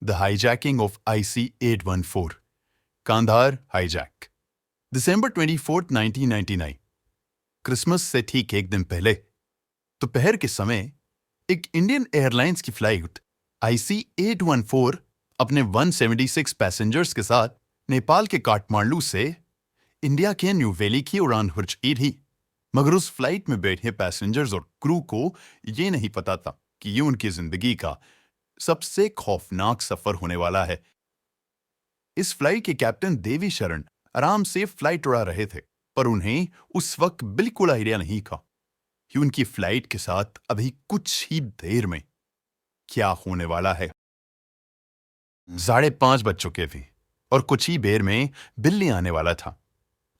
The hijacking of IC-814, Kandahar hijack. December 24th, 1999. Christmas से ठीक एक दिन पहले दोपहर के समय एक इंडियन एयरलाइंस की फ्लाइट IC-814 अपने 176 पैसेंजर्स के साथ नेपाल के काठमांडू से इंडिया के न्यू दिल्ली की उड़ान भर चुकी थी। मगर उस फ्लाइट में बैठे पैसेंजर्स और क्रू को ये नहीं पता था कि ये उनकी जिंदगी का सबसे खौफनाक सफर होने वाला है। इस फ्लाइट के कैप्टन देवी शरण आराम से फ्लाइट उड़ा रहे थे, पर उन्हें उस वक्त बिल्कुल आइडिया नहीं था कि उनकी फ्लाइट के साथ अभी कुछ ही देर में क्या होने वाला है। 5:30 बज चुके थे और कुछ ही देर में बिल्ली आने वाला था।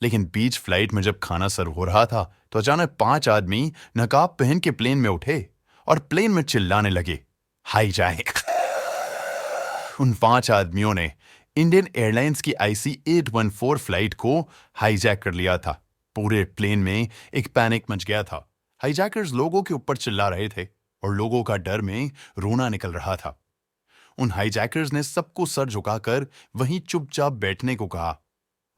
लेकिन बीच फ्लाइट में जब खाना सर्व हो रहा था तो अचानक 5 आदमी नकाब पहन के प्लेन में उठे और प्लेन में चिल्लाने लगे, हाईजैक। उन 5 आदमियों ने इंडियन एयरलाइंस की IC-814 फ्लाइट को हाईजैक कर लिया था। पूरे प्लेन में एक पैनिक मच गया था। हाईजैकर्स लोगों के ऊपर चिल्ला रहे थे और लोगों का डर में रोना निकल रहा था। उन हाईजैकर्स ने सबको सर झुकाकर वहीं चुपचाप बैठने को कहा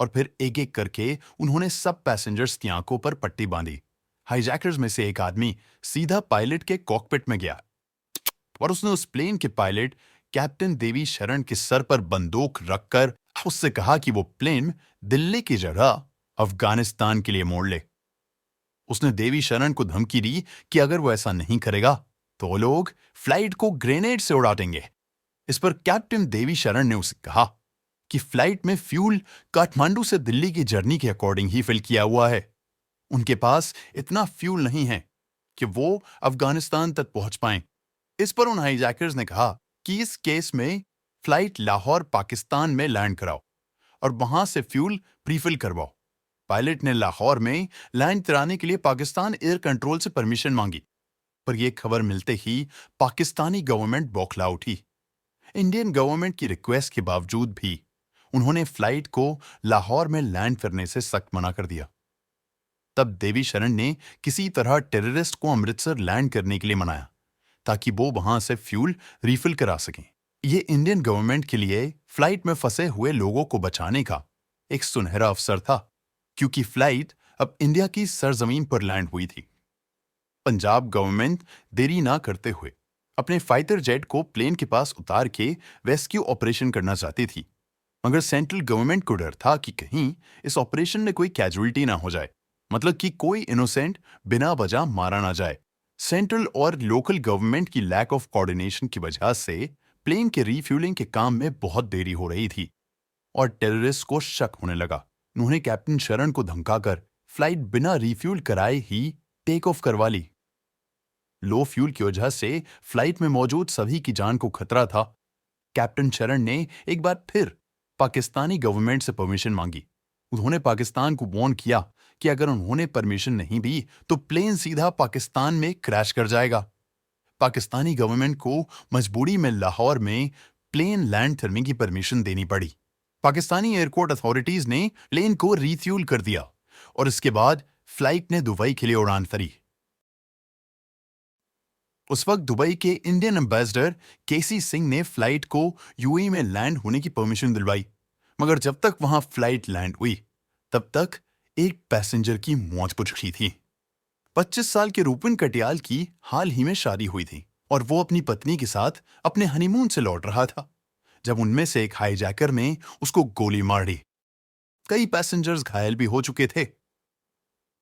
और फिर एक एक करके उन्होंने सब पैसेंजर्स की आंखों पर पट्टी बांधी। हाईजैकर्स में से एक आदमी सीधा पायलट के कॉकपिट में गया और उसने उस प्लेन के पायलट कैप्टन देवी शरण के सर पर बंदूक रखकर उससे कहा कि वो प्लेन दिल्ली की जगह अफगानिस्तान के लिए मोड़ ले। उसने देवी शरण को धमकी दी कि अगर वो ऐसा नहीं करेगा तो वो लोग फ्लाइट को ग्रेनेड से उड़ा देंगे। इस पर कैप्टन देवी शरण ने उसे कहा कि फ्लाइट में फ्यूल काठमांडू से दिल्ली की जर्नी के अकॉर्डिंग ही फिल किया हुआ है। उनके पास इतना फ्यूल नहीं है कि वो अफगानिस्तान तक पहुंच पाएं। इस पर उन हाईजैकर्स ने कहा कि इस केस में फ्लाइट लाहौर पाकिस्तान में लैंड कराओ और वहां से फ्यूल प्रीफिल करवाओ। पायलट ने लाहौर में लैंड कराने के लिए पाकिस्तान एयर कंट्रोल से परमिशन मांगी, पर यह खबर मिलते ही पाकिस्तानी गवर्नमेंट बौखला उठी। इंडियन गवर्नमेंट की रिक्वेस्ट के बावजूद भी उन्होंने फ्लाइट को लाहौर में लैंड करने से सख्त मना कर दिया। तब देवी शरण ने किसी तरह टेररिस्ट को अमृतसर लैंड करने के लिए मनाया ताकि वो वहां से फ्यूल रिफिल करा सकें। ये इंडियन गवर्नमेंट के लिए फ्लाइट में फंसे हुए लोगों को बचाने का एक सुनहरा अवसर था, क्योंकि फ्लाइट अब इंडिया की सरजमीन पर लैंड हुई थी। पंजाब गवर्नमेंट देरी ना करते हुए अपने फाइटर जेट को प्लेन के पास उतार के रेस्क्यू ऑपरेशन करना चाहती थी, मगर सेंट्रल गवर्नमेंट को डर था कि कहीं इस ऑपरेशन में कोई कैजुअलिटी ना हो जाए, मतलब कि कोई इनोसेंट बिना वजह मारा ना जाए। सेंट्रल और लोकल गवर्नमेंट की लैक ऑफ कोऑर्डिनेशन की वजह से प्लेन के रीफ्यूलिंग के काम में बहुत देरी हो रही थी और टेररिस्ट को शक होने लगा। उन्होंने कैप्टन शरण को धमकाकर फ्लाइट बिना रिफ्यूल कराए ही टेक ऑफ करवा ली। लो फ्यूल की वजह से फ्लाइट में मौजूद सभी की जान को खतरा था। कैप्टन शरण ने एक बार फिर पाकिस्तानी गवर्नमेंट से परमिशन मांगी। उन्होंने पाकिस्तान को वार्न किया कि अगर उन्होंने परमिशन नहीं दी तो प्लेन सीधा पाकिस्तान में क्रैश कर जाएगा। पाकिस्तानी गवर्नमेंट को मजबूरी में लाहौर में प्लेन लैंड करने की परमिशन देनी पड़ी। पाकिस्तानी एयरपोर्ट अथॉरिटीज ने प्लेन को रिफ्यूल कर दिया और इसके बाद फ्लाइट ने दुबई के लिए उड़ान भरी। उस वक्त दुबई के इंडियन एम्बेसडर केसी सिंह ने फ्लाइट को यूएई में लैंड होने की परमिशन दिलवाई, मगर जब तक वहां फ्लाइट लैंड हुई तब तक एक पैसेंजर की मौत हो चुकी थी। 25 साल के रूपिन कटियाल की हाल ही में शादी हुई थी और वो अपनी पत्नी के साथ अपने हनीमून से लौट रहा था जब उनमें से एक हाईजैकर ने उसको गोली मार दी। कई पैसेंजर्स घायल भी हो चुके थे।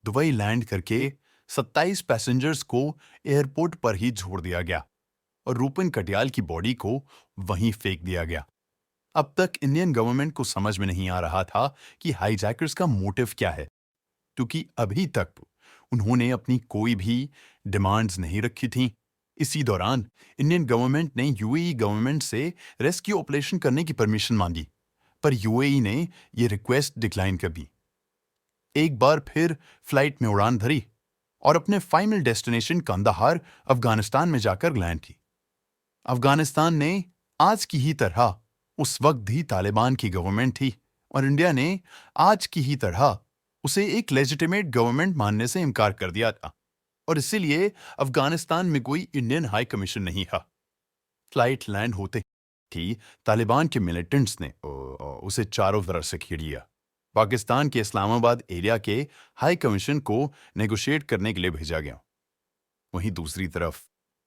दुबई लैंड करके 27 पैसेंजर्स को एयरपोर्ट पर ही छोड़ दिया गया और रूपिन कटियाल की बॉडी को वहीं फेंक दिया गया। अब तक इंडियन गवर्नमेंट को समझ में नहीं आ रहा था कि हाईजैकर्स का मोटिव क्या है, क्योंकि अभी तक उन्होंने अपनी कोई भी डिमांड्स नहीं रखी थी। इसी दौरान इंडियन गवर्नमेंट ने यूएई गवर्नमेंट से रेस्क्यू ऑपरेशन करने की परमिशन मांगी, पर यूएई ने यह रिक्वेस्ट डिक्लाइन कर दी। एक बार फिर फ्लाइट में उड़ान भरी और अपने फाइनल डेस्टिनेशन कंदाहार अफगानिस्तान में जाकर लैंड की। अफगानिस्तान ने आज की ही तरह उस वक्त भी तालिबान की गवर्नमेंट थी और इंडिया ने आज की ही तरह उसे एक लेजिटिमेट गवर्नमेंट मानने से इनकार कर दिया था और इसीलिए अफगानिस्तान में कोई इंडियन हाई कमीशन नहीं था। फ्लाइट लैंड होते थी, तालिबान के मिलिटेंट्स ने उसे चारों तरफ से घेर लिया। पाकिस्तान के इस्लामाबाद एरिया के हाई कमीशन को नेगोशिएट करने के लिए भेजा गया। वहीं दूसरी तरफ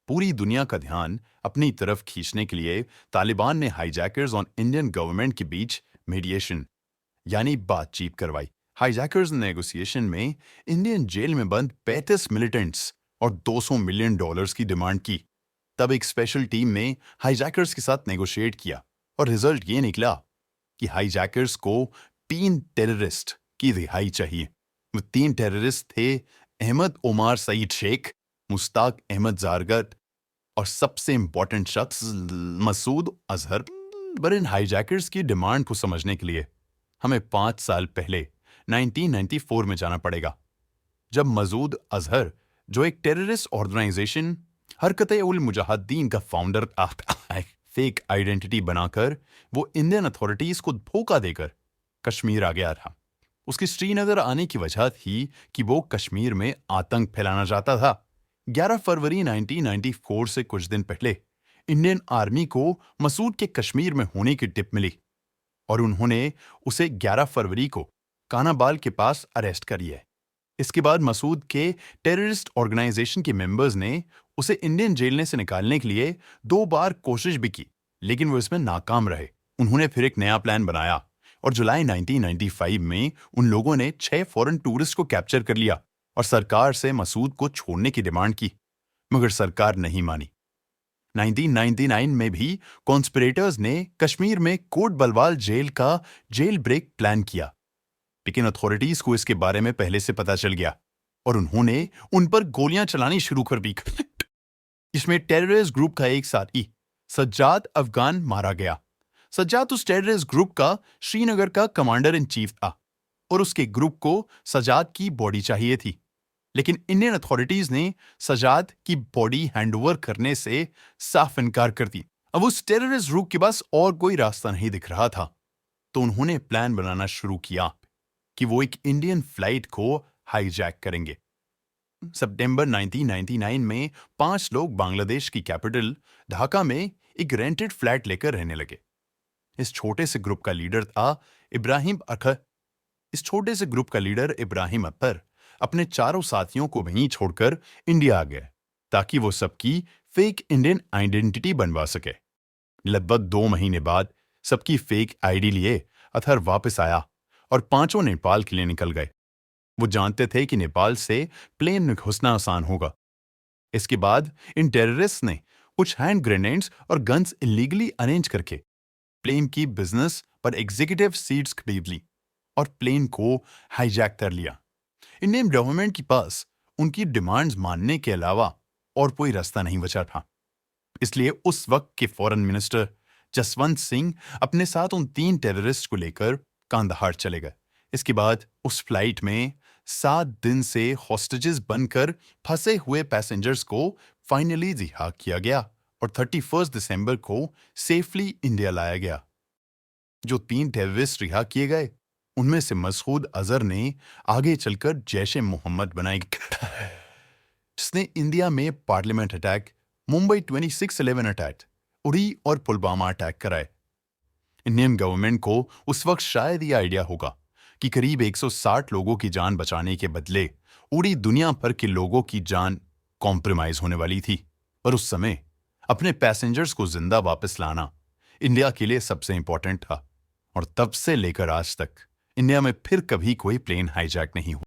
पूरी दुनिया का ध्यान अपनी तरफ खींचने के लिए तालिबान ने हाईजैकर्स और इंडियन गवर्नमेंट के बीच मीडिएशन यानी बातचीत करवाई। हाईजैकर्स नेगोशिएशन में इंडियन जेल में बंद 35 मिलिटेंट्स और $200 मिलियन की डिमांड की। तब एक स्पेशल टीम ने हाईजैकर्स के साथ नेगोशिएट किया और रिजल्ट ये निकला कि हाईजैकर्स को 3 टेररिस्ट की रिहाई चाहिए। वो 3 टेररिस्ट थे अहमद ओमार सईद शेख, मुश्ताक अहमद जारगत और सबसे इंपॉर्टेंट शख्स मसूद अजहर। पर इन हाईजैकर्स की डिमांड को समझने के लिए हमें 5 साल पहले 1994 में जाना पड़ेगा, जब मसूद अजहर, जो एक टेररिस्ट ऑर्गेनाइजेशन हरकत-ए-उल-मुजाहिदीन का फाउंडर फेक आइडेंटिटी बनाकर वो इंडियन अथॉरिटीज को धोखा देकर कश्मीर आ गया था। उसकी श्रीनगर आने की वजह थी कि वो कश्मीर में आतंक फैलाना चाहता था। 11 फरवरी 1994 से कुछ दिन पहले इंडियन आर्मी को मसूद के कश्मीर में होने की टिप मिली और उन्होंने उसे 11 फरवरी को कानाबाल के पास अरेस्ट कर लिया। इसके बाद मसूद के टेररिस्ट ऑर्गेनाइजेशन के मेंबर्स ने उसे इंडियन जेल से निकालने के लिए 2 बार कोशिश भी की, लेकिन वो इसमें नाकाम रहे। उन्होंने फिर एक नया प्लान बनाया और जुलाई 1995 में उन लोगों ने 6 फॉरेन टूरिस्ट को कैप्चर कर लिया और सरकार से मसूद को छोड़ने की डिमांड की, मगर सरकार नहीं मानी। 1999 में भी कॉन्स्पिरेटर्स ने कश्मीर में कोट बलवाल जेल का जेल ब्रेक प्लान किया, लेकिन अथॉरिटीज को इसके बारे में पहले से पता चल गया और उन्होंने उन पर गोलियां चलानी शुरू कर दी। इसमें टेररिस्ट ग्रुप का एक साथी सज्जाद अफगान मारा गया। सज्जाद उस टेररिस्ट ग्रुप का श्रीनगर का कमांडर इन चीफ था और उसके ग्रुप को सज्जाद की बॉडी चाहिए थी, लेकिन इंडियन अथॉरिटीज ने सज्जाद की बॉडी हैंडओवर करने से साफ इनकार कर दी। अब उस टेररिस्ट ग्रुप के पास और कोई रास्ता नहीं दिख रहा था, तो उन्होंने प्लान बनाना शुरू किया कि वो एक इंडियन फ्लाइट को हाईजैक करेंगे। सितंबर 1999 में 5 लोग बांग्लादेश की कैपिटल ढाका में एक रेंटेड फ्लैट लेकर रहने लगे। इस छोटे से ग्रुप का लीडर था इब्राहिम अख्तर अपने चारों साथियों को वहीं छोड़कर इंडिया आ गए ताकि वो सबकी फेक इंडियन आइडेंटिटी बनवा सके। लगभग 2 महीने बाद सबकी फेक आईडी लिए अत्तर वापस आया और 5 नेपाल के लिए निकल गए। वो जानते थे कि नेपाल से प्लेन में घुसना आसान होगा। इसके बाद इन टेररिस्ट ने कुछ हैंड ग्रेनेड्स और गन्स इलीगली अरेंज करके प्लेन की बिजनेस पर एग्जीक्यूटिव सीट्स खरीद ली और प्लेन को हाईजैक कर लिया। इंडियन गवर्नमेंट के पास उनकी डिमांड्स मानने के अलावा और कोई रास्ता नहीं बचा था। इसलिए उस वक्त के फॉरेन मिनिस्टर जसवंत सिंह अपने साथ उन 3 टेररिस्ट को लेकर कांदाहार चले गए। इसके बाद उस फ्लाइट में 7 दिन से हॉस्टेजेस बनकर फंसे हुए पैसेंजर्स को फाइनली रिहा किया गया और 31 दिसंबर को सेफली इंडिया लाया गया। जो 3 टेररिस्ट रिहा किए गए, उनमें से मसूद अजहर ने आगे चलकर जैश-ए मोहम्मद बनाई, जिसने इंडिया में parliament attack, Mumbai 26/11 attack, Uri और पुलवामा अटैक कराए। इंडियन गवर्नमेंट को उस वक्त शायद ये आइडिया होगा कि करीब 160 लोगों की जान बचाने के बदले पूरी दुनिया भर के लोगों की जान कॉम्प्रोमाइज होने वाली थी, पर उस समय अपने पैसेंजर्स को जिंदा वापस लाना इंडिया के लिए सबसे इंपॉर्टेंट था और तब से लेकर आज तक इंडिया में फिर कभी कोई प्लेन हाईजैक नहीं हुआ।